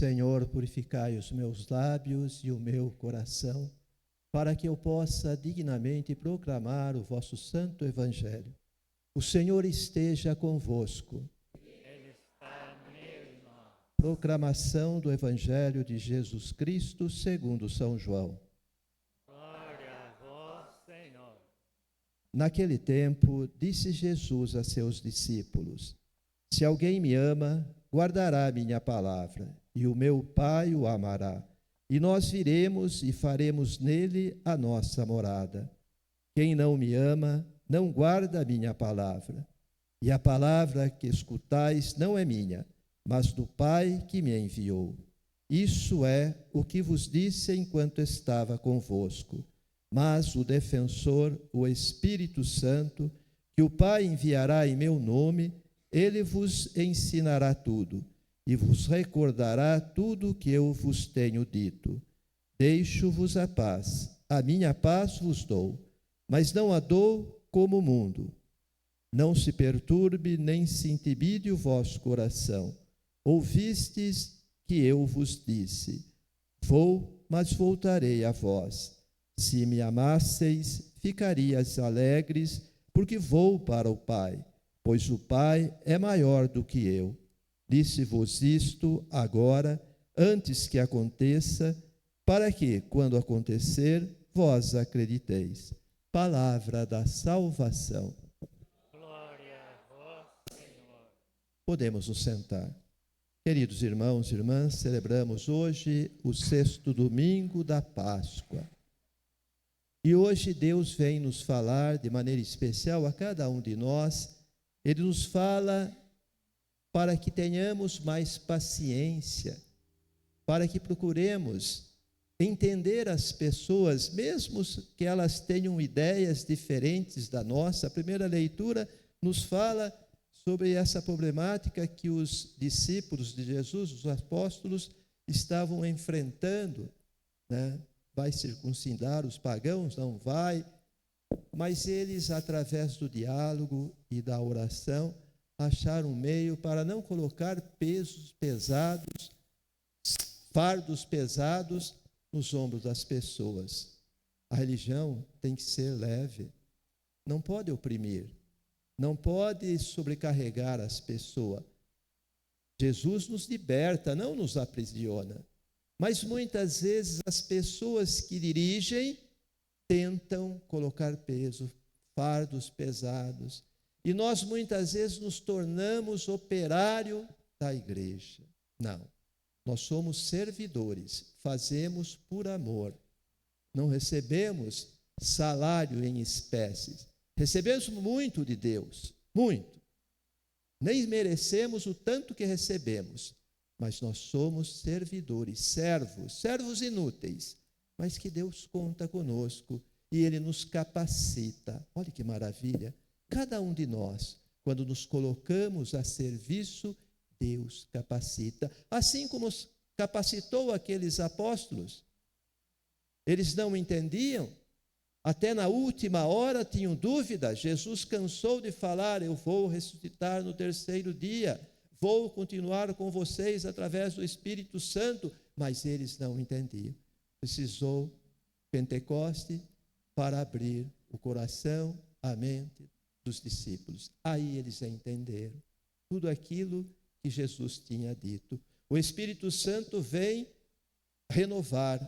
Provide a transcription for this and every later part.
Senhor, purificai os meus lábios e o meu coração, para que eu possa dignamente proclamar o vosso santo evangelho. O Senhor esteja convosco. Ele está no meio de nós. Proclamação do evangelho de Jesus Cristo segundo São João. Glória a vós, Senhor. Naquele tempo, disse Jesus a seus discípulos: Se alguém me ama, guardará a minha palavra, e o meu Pai o amará, e nós viremos e faremos nele a nossa morada. Quem não me ama, não guarda a minha palavra. E a palavra que escutais não é minha, mas do Pai que me enviou. Isso é o que vos disse enquanto estava convosco. Mas o defensor, o Espírito Santo, que o Pai enviará em meu nome, ele vos ensinará tudo e vos recordará tudo o que eu vos tenho dito. Deixo-vos a paz, a minha paz vos dou, mas não a dou como o mundo. Não se perturbe nem se intimide o vosso coração. Ouvistes que eu vos disse: Vou, mas voltarei a vós. Se me amasseis, ficarias alegres, porque vou para o Pai, pois o Pai é maior do que eu. Disse-vos isto agora, antes que aconteça, para que, quando acontecer, vós acrediteis. Palavra da salvação. Glória a vós, Senhor. Podemos nos sentar. Queridos irmãos e irmãs, celebramos hoje o 6º domingo da Páscoa. E hoje Deus vem nos falar de maneira especial a cada um de nós. Ele nos fala para que tenhamos mais paciência, para que procuremos entender as pessoas, mesmo que elas tenham ideias diferentes da nossa. A primeira leitura nos fala sobre essa problemática que os discípulos de Jesus, os apóstolos, estavam enfrentando, né? Vai circuncidar os pagãos? Não vai. Mas eles, através do diálogo e da oração, acharam um meio para não colocar pesos pesados, fardos pesados nos ombros das pessoas. A religião tem que ser leve, não pode oprimir, não pode sobrecarregar as pessoas. Jesus nos liberta, não nos aprisiona. Mas muitas vezes as pessoas que dirigem tentam colocar peso, fardos pesados. E nós muitas vezes nos tornamos operário da igreja. Não, nós somos servidores, fazemos por amor. Não recebemos salário em espécies. Recebemos muito de Deus, muito. Nem merecemos o tanto que recebemos, mas nós somos servidores, servos inúteis, mas que Deus conta conosco e Ele nos capacita. Olha que maravilha! Cada um de nós, quando nos colocamos a serviço, Deus capacita. Assim como capacitou aqueles apóstolos. Eles não entendiam, até na última hora tinham dúvida. Jesus cansou de falar: eu vou ressuscitar no 3º dia, vou continuar com vocês através do Espírito Santo, mas eles não entendiam. Precisou Pentecoste para abrir o coração, a mente dos discípulos. Aí eles entenderam tudo aquilo que Jesus tinha dito. O Espírito Santo vem renovar,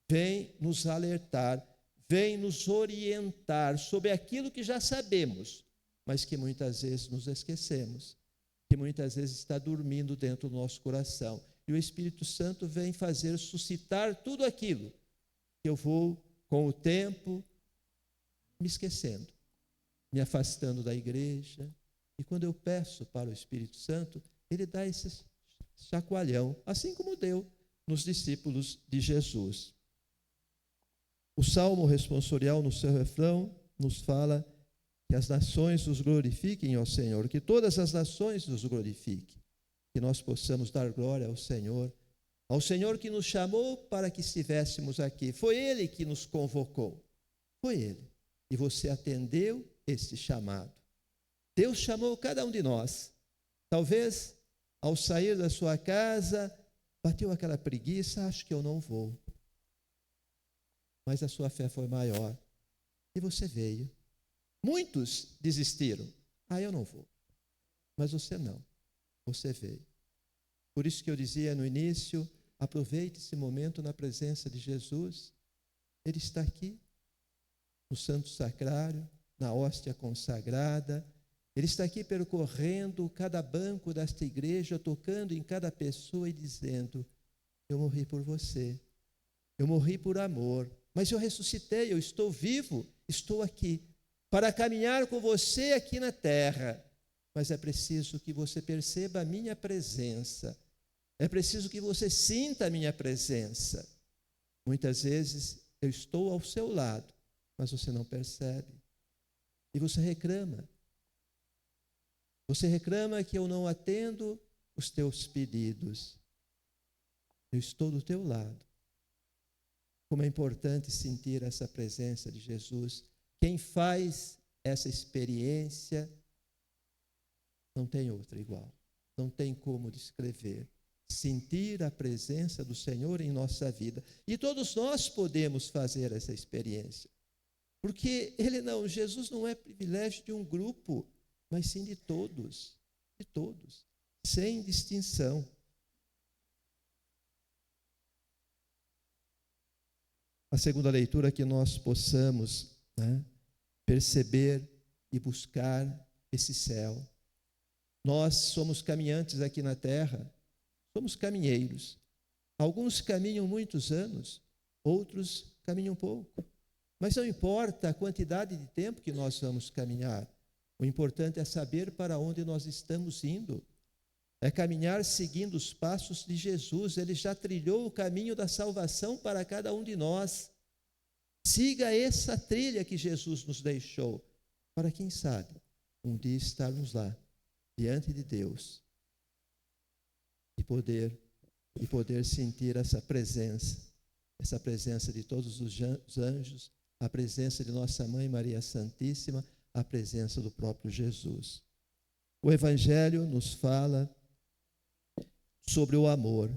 vem nos alertar, vem nos orientar sobre aquilo que já sabemos, mas que muitas vezes nos esquecemos, que muitas vezes está dormindo dentro do nosso coração. E o Espírito Santo vem fazer suscitar tudo aquilo que eu vou, com o tempo, me esquecendo, me afastando da igreja. E quando eu peço para o Espírito Santo, ele dá esse chacoalhão, assim como deu nos discípulos de Jesus. O Salmo responsorial, no seu refrão, nos fala que as nações nos glorifiquem, ó Senhor, que todas as nações nos glorifiquem, que nós possamos dar glória ao Senhor que nos chamou para que estivéssemos aqui. Foi Ele que nos convocou, foi Ele. E você atendeu este chamado. Deus chamou cada um de nós. Talvez, ao sair da sua casa, Bateu aquela preguiça, acho que eu não vou. Mas a sua fé foi maior. E você veio. Muitos desistiram. Eu não vou. Mas você não. Você veio. Por isso que eu dizia no início, aproveite esse momento na presença de Jesus. Ele está aqui, no Santo Sacrário, na hóstia consagrada. Ele está aqui percorrendo cada banco desta igreja, tocando em cada pessoa e dizendo: eu morri por você, eu morri por amor, mas eu ressuscitei, eu estou vivo, estou aqui, para caminhar com você aqui na terra. Mas é preciso que você perceba a minha presença, é preciso que você sinta a minha presença. Muitas vezes eu estou ao seu lado, mas você não percebe, e você reclama. Você reclama que eu não atendo os teus pedidos. Eu estou do teu lado. Como é importante sentir essa presença de Jesus. Quem faz essa experiência não tem outra igual. Não tem como descrever. Sentir a presença do Senhor em nossa vida. E todos nós podemos fazer essa experiência. Porque Jesus não é privilégio de um grupo, mas sim de todos, sem distinção. A segunda leitura, que nós possamos perceber e buscar esse céu. Nós somos caminhantes aqui na terra, somos caminheiros. Alguns caminham muitos anos, outros caminham pouco. Mas não importa a quantidade de tempo que nós vamos caminhar. O importante é saber para onde nós estamos indo. É caminhar seguindo os passos de Jesus. Ele já trilhou o caminho da salvação para cada um de nós. Siga essa trilha que Jesus nos deixou, para quem sabe, um dia estarmos lá, diante de Deus, e poder sentir essa presença de todos os anjos, a presença de nossa Mãe Maria Santíssima, a presença do próprio Jesus. O Evangelho nos fala sobre o amor.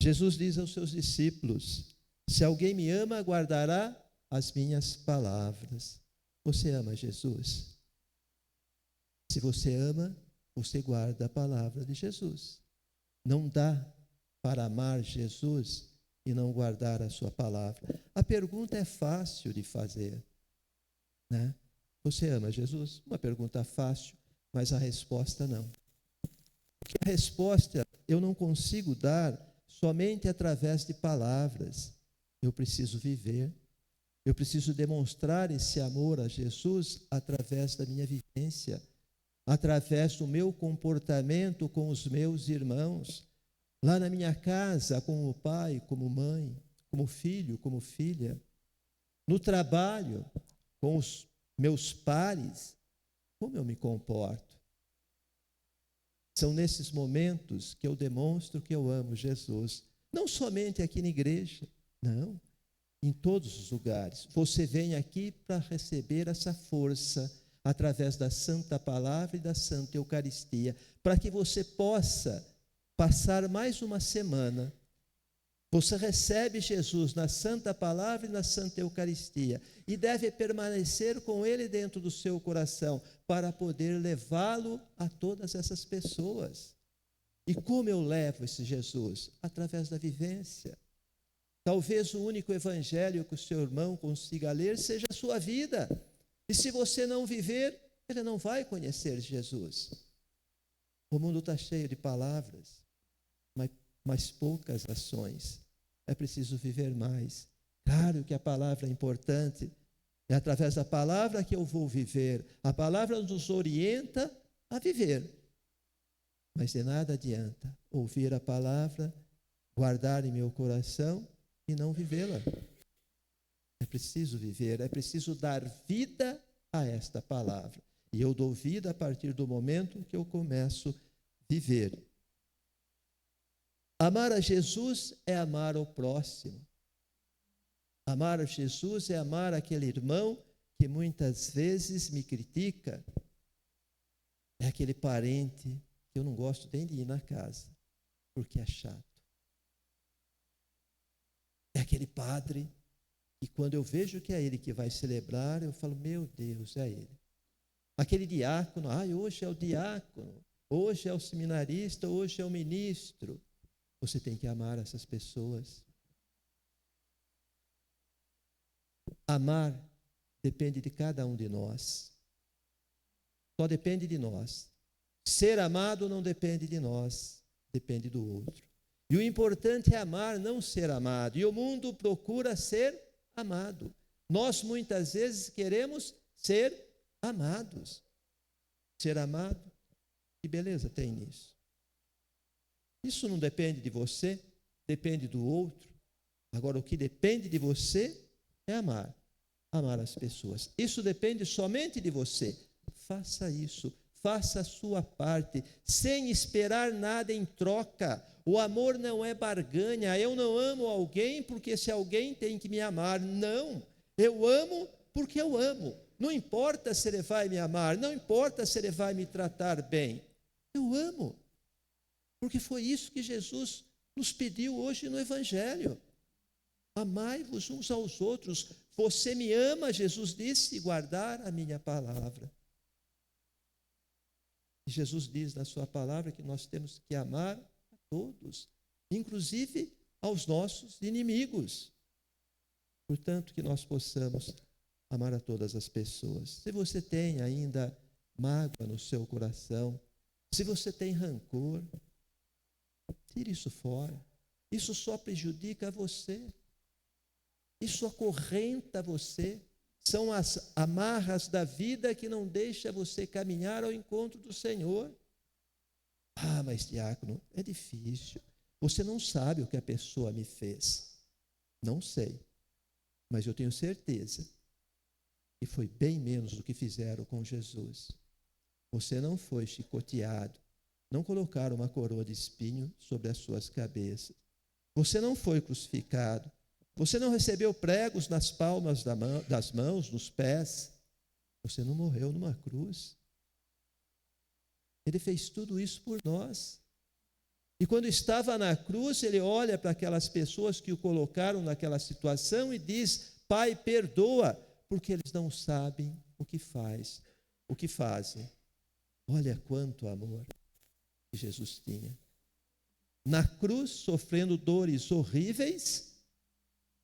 Jesus diz aos seus discípulos: se alguém me ama, guardará as minhas palavras. Você ama Jesus? Se você ama, você guarda a palavra de Jesus. Não dá para amar Jesus e não guardar a sua palavra. A pergunta é fácil de fazer, né? Você ama Jesus? Uma pergunta fácil, mas a resposta não. Porque a resposta eu não consigo dar somente através de palavras. Eu preciso viver. Eu preciso demonstrar esse amor a Jesus através da minha vivência, através do meu comportamento com os meus irmãos, lá na minha casa, como pai, como mãe, como filho, como filha, no trabalho, com os meus pares, como eu me comporto. São nesses momentos que eu demonstro que eu amo Jesus, não somente aqui na igreja, não, em todos os lugares. Você vem aqui para receber essa força através da Santa Palavra e da Santa Eucaristia, para que você possa passar mais uma semana. Você recebe Jesus na Santa Palavra e na Santa Eucaristia e deve permanecer com Ele dentro do seu coração para poder levá-lo a todas essas pessoas. E como eu levo esse Jesus? Através da vivência. Talvez o único evangelho que o seu irmão consiga ler seja a sua vida. E se você não viver, ele não vai conhecer Jesus. O mundo está cheio de palavras, mas poucas ações. É preciso viver mais. Claro que a palavra é importante. É através da palavra que eu vou viver. A palavra nos orienta a viver. Mas de nada adianta ouvir a palavra, guardar em meu coração e não vivê-la. É preciso viver, é preciso dar vida a esta palavra. E eu dou vida a partir do momento que eu começo a viver. Amar a Jesus é amar ao próximo. Amar a Jesus é amar aquele irmão que muitas vezes me critica. É aquele parente que eu não gosto nem de ir na casa, porque é chato. É aquele padre que quando eu vejo que é ele que vai celebrar, eu falo, meu Deus, é ele. Aquele diácono, hoje é o diácono, hoje é o seminarista, hoje é o ministro. Você tem que amar essas pessoas. Amar depende de cada um de nós. Só depende de nós. Ser amado não depende de nós, depende do outro. E o importante é amar, não ser amado. E o mundo procura ser amado. Nós muitas vezes queremos ser amados. Ser amado, que beleza tem nisso? Isso não depende de você, depende do outro. Agora, o que depende de você é amar. Amar as pessoas. Isso depende somente de você. Faça isso. Faça a sua parte, sem esperar nada em troca. O amor não é barganha. Eu não amo alguém porque esse alguém tem que me amar. Não. Eu amo porque eu amo. Não importa se ele vai me amar, não importa se ele vai me tratar bem. Eu amo. Porque foi isso que Jesus nos pediu hoje no Evangelho. Amai-vos uns aos outros. Você me ama, Jesus disse, e guardar a minha palavra. E Jesus diz na sua palavra que nós temos que amar a todos, inclusive aos nossos inimigos. Portanto, que nós possamos amar a todas as pessoas. Se você tem ainda mágoa no seu coração, se você tem rancor, tire isso fora. Isso só prejudica você. Isso acorrenta você. São as amarras da vida que não deixam você caminhar ao encontro do Senhor. Mas diácono, é difícil. Você não sabe o que a pessoa me fez. Não sei. Mas eu tenho certeza que foi bem menos do que fizeram com Jesus. Você não foi chicoteado. Não colocaram uma coroa de espinho sobre as suas cabeças. Você não foi crucificado. Você não recebeu pregos nas palmas das mãos, nos pés. Você não morreu numa cruz. Ele fez tudo isso por nós. E quando estava na cruz, ele olha para aquelas pessoas que o colocaram naquela situação e diz: Pai, perdoa, porque eles não sabem o que fazem. Olha quanto amor que Jesus tinha. Na cruz, sofrendo dores horríveis,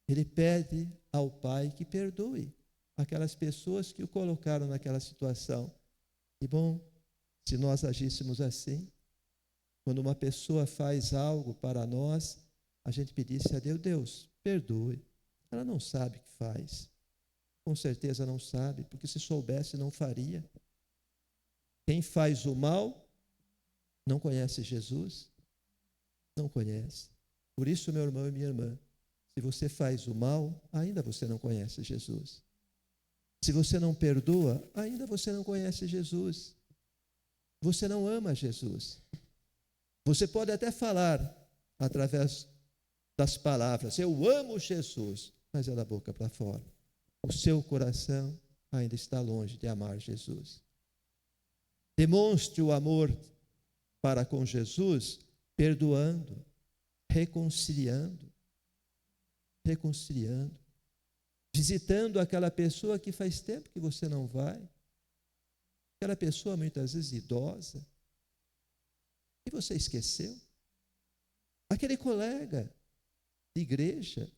ele pede ao Pai que perdoe aquelas pessoas que o colocaram naquela situação. E bom, se nós agíssemos assim, quando uma pessoa faz algo para nós, a gente pedisse a Deus: Deus, perdoe. Ela não sabe o que faz. Com certeza não sabe, porque se soubesse não faria. Quem faz o mal não conhece Jesus? Não conhece. Por isso, meu irmão e minha irmã, se você faz o mal, ainda você não conhece Jesus. Se você não perdoa, ainda você não conhece Jesus. Você não ama Jesus. Você pode até falar através das palavras: eu amo Jesus, mas é da boca para fora. O seu coração ainda está longe de amar Jesus. Demonstre o amor para com Jesus perdoando, reconciliando, visitando aquela pessoa que faz tempo que você não vai, aquela pessoa muitas vezes idosa, e você esqueceu, aquele colega de igreja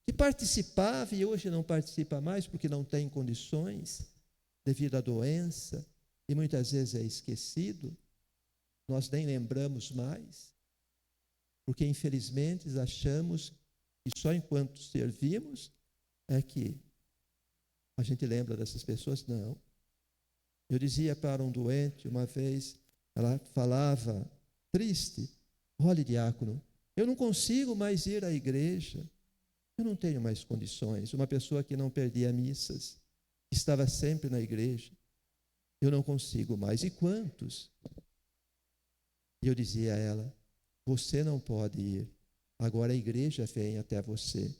que participava e hoje não participa mais porque não tem condições devido à doença e muitas vezes é esquecido, nós nem lembramos mais, porque infelizmente achamos que só enquanto servimos é que a gente lembra dessas pessoas. Não. Eu dizia para um doente uma vez, ela falava triste: olhe, diácono, eu não consigo mais ir à igreja, eu não tenho mais condições. Uma pessoa que não perdia missas, que estava sempre na igreja, eu não consigo mais. E quantos? E eu dizia a ela: você não pode ir, agora a igreja vem até você.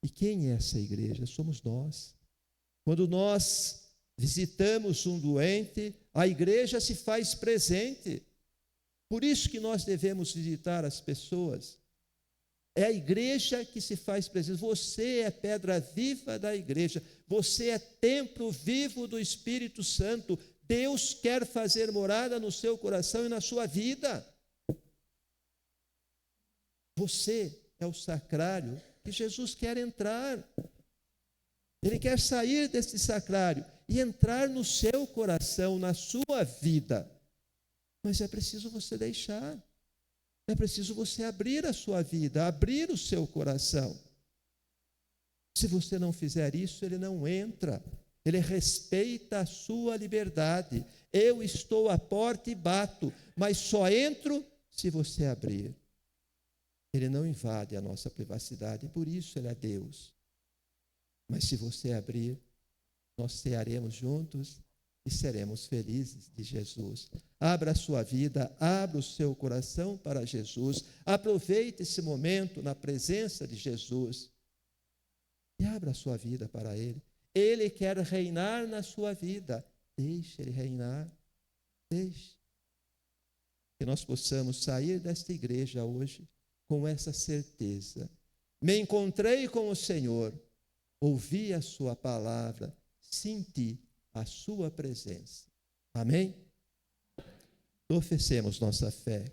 E quem é essa igreja? Somos nós. Quando nós visitamos um doente, a igreja se faz presente. Por isso que nós devemos visitar as pessoas. É a igreja que se faz presente. Você é pedra viva da igreja. Você é templo vivo do Espírito Santo. Deus quer fazer morada no seu coração e na sua vida. Você é o sacrário que Jesus quer entrar. Ele quer sair desse sacrário e entrar no seu coração, na sua vida. Mas é preciso você deixar. É preciso você abrir a sua vida, abrir o seu coração. Se você não fizer isso, ele não entra. Ele respeita a sua liberdade. Eu estou à porta e bato, mas só entro se você abrir. Ele não invade a nossa privacidade, e por isso ele é Deus. Mas se você abrir, nós cearemos juntos e seremos felizes de Jesus. Abra a sua vida, abra o seu coração para Jesus. Aproveite esse momento na presença de Jesus e abra a sua vida para Ele. Ele quer reinar na sua vida. Deixe Ele reinar. Deixe. Que nós possamos sair desta igreja hoje com essa certeza. Me encontrei com o Senhor, ouvi a sua palavra, senti a sua presença. Amém? Professemos nossa fé.